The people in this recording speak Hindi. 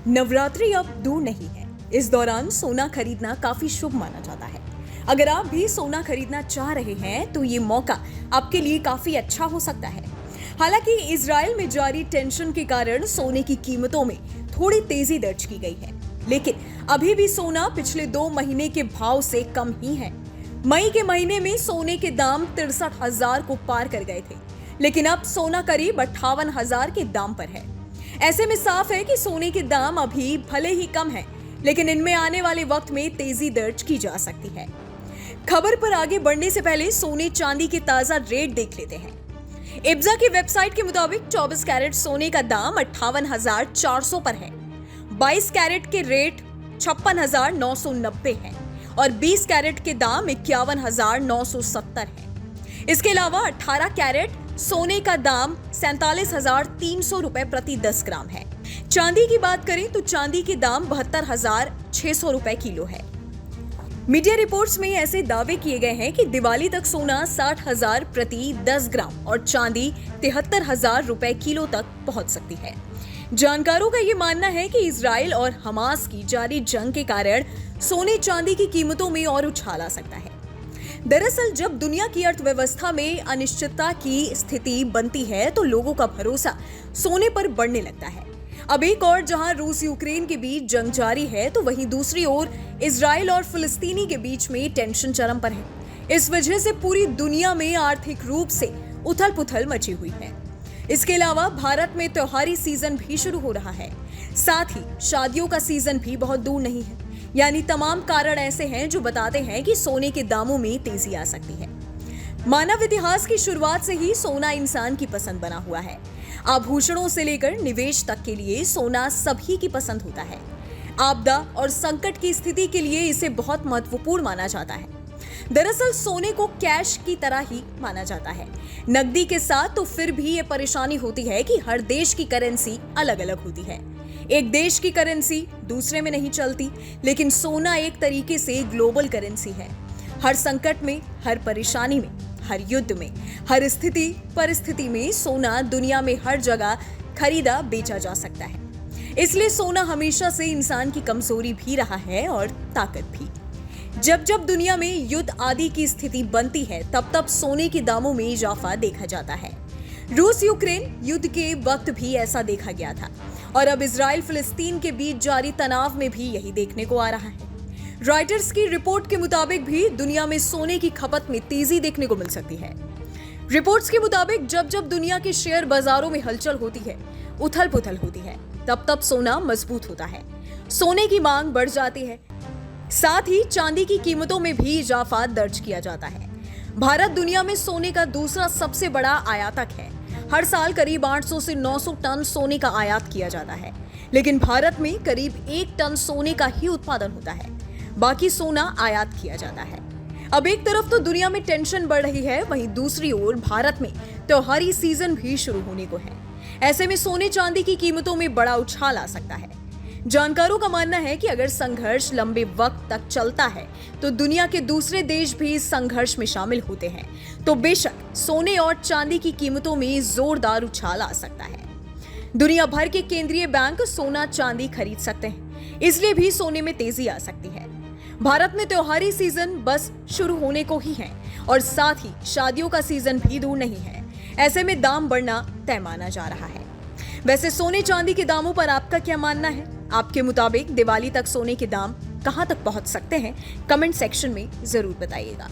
नवरात्रि अब दूर नहीं है। इस दौरान सोना खरीदना काफी शुभ माना जाता है। अगर आप भी सोना खरीदना चाह रहे हैं तो ये मौका आपके लिए काफी अच्छा हो सकता है। हालांकि इजराइल में जारी टेंशन के कारण सोने की कीमतों में थोड़ी तेजी दर्ज की गई है, लेकिन अभी भी सोना पिछले 2 महीने के भाव से कम ही है। मई के महीने में सोने के दाम 63,000 को पार कर गए थे, लेकिन अब सोना करीब 58,000 के दाम पर है। ऐसे में साफ है कि सोने के दाम अभी भले ही कम हैं, लेकिन इनमें आने वाले वक्त में तेजी दर्ज की जा सकती है। खबर पर आगे बढ़ने से पहले सोने चांदी के ताजा रेट देख लेते हैं। इब्जा की वेबसाइट के मुताबिक 24 कैरेट सोने का दाम 58,400 पर है। 22 कैरेट के रेट 56,990 है और 20 कैरेट के दाम 51,970 है। इसके अलावा 18 कैरेट सोने का दाम 47,300 रुपए प्रति 10 ग्राम है। चांदी की बात करें तो चांदी के दाम 72,600 रुपए किलो है। मीडिया रिपोर्ट्स में ऐसे दावे किए गए हैं कि दिवाली तक सोना 60,000 प्रति 10 ग्राम और चांदी 73,000 रुपए किलो तक पहुंच सकती है। जानकारों का ये मानना है कि इजराइल और हमास की जारी जंग के कारण सोने चांदी की कीमतों में और उछाल आ सकता है। दरअसल जब दुनिया की अर्थव्यवस्था में अनिश्चितता की स्थिति बनती है तो लोगों का भरोसा सोने पर बढ़ने लगता है। अब एक और जहां रूस यूक्रेन के बीच जंग जारी है तो वहीं दूसरी ओर इजराइल और फिलिस्तीनी के बीच में टेंशन चरम पर है। इस वजह से पूरी दुनिया में आर्थिक रूप से उथल-पुथल मची हुई है। इसके अलावा भारत में त्योहारी सीजन भी शुरू हो रहा है, साथ ही शादियों का सीजन भी बहुत दूर नहीं है। यानी तमाम कारण ऐसे हैं जो बताते हैं कि सोने के दामों में तेजी आ सकती है। मानव इतिहास की शुरुआत से ही सोना इंसान की पसंद बना हुआ है। आभूषणों से लेकर निवेश तक के लिए सोना सभी की पसंद होता है। आपदा और संकट की स्थिति के लिए इसे बहुत महत्वपूर्ण माना जाता है। दरअसल सोने को कैश की तरह ही माना जाता है, नकदी के साथ। तो फिर भी ये परेशानी होती है कि हर देश की करेंसी अलग अलग होती है। एक देश की करेंसी दूसरे में नहीं चलती, लेकिन सोना एक तरीके से ग्लोबल करेंसी है। हर संकट में, हर परेशानी में, हर युद्ध में, हर स्थिति परिस्थिति में सोना दुनिया में हर जगह खरीदा बेचा जा सकता है। इसलिए सोना हमेशा से इंसान की कमजोरी भी रहा है और ताकत भी। जब जब दुनिया में युद्ध आदि की स्थिति बनती है तब तब सोने के दामों में इजाफा देखा जाता है। रूस यूक्रेन युद्ध के वक्त भी ऐसा देखा गया था और अब इजराइल फिलिस्तीन के बीच जारी तनाव में भी यही देखने को आ रहा है। रॉयटर्स की रिपोर्ट के मुताबिक भी दुनिया में सोने की खपत में तेजी देखने को मिल सकती है। रिपोर्ट्स के मुताबिक जब जब दुनिया के शेयर बाजारों में हलचल होती है, उथल पुथल होती है, तब तब सोना मजबूत होता है, सोने की मांग बढ़ जाती है। साथ ही चांदी की कीमतों में भी इजाफा दर्ज किया जाता है। भारत दुनिया में सोने का दूसरा सबसे बड़ा आयातक है। हर साल करीब 800 से 900 टन सोने का आयात किया जाता है, लेकिन भारत में करीब 1 टन सोने का ही उत्पादन होता है, बाकी सोना आयात किया जाता है। अब एक तरफ तो दुनिया में टेंशन बढ़ रही है, वहीं दूसरी ओर भारत में त्योहारी सीजन भी शुरू होने को है। ऐसे में सोने चांदी की कीमतों में बड़ा उछाल आ सकता है। जानकारों का मानना है कि अगर संघर्ष लंबे वक्त तक चलता है तो दुनिया के दूसरे देश भी इस संघर्ष में शामिल होते हैं, तो बेशक सोने और चांदी की कीमतों में जोरदार उछाल आ सकता है। दुनिया भर के केंद्रीय बैंक सोना चांदी खरीद सकते हैं, इसलिए भी सोने में तेजी आ सकती है। भारत में त्योहारी सीजन बस शुरू होने को ही है और साथ ही शादियों का सीजन भी दूर नहीं है। ऐसे में दाम बढ़ना तय माना जा रहा है। वैसे सोने चांदी के दामों पर आपका क्या मानना है? आपके मुताबिक दिवाली तक सोने के दाम कहां तक पहुंच सकते हैं? कमेंट सेक्शन में जरूर बताइएगा।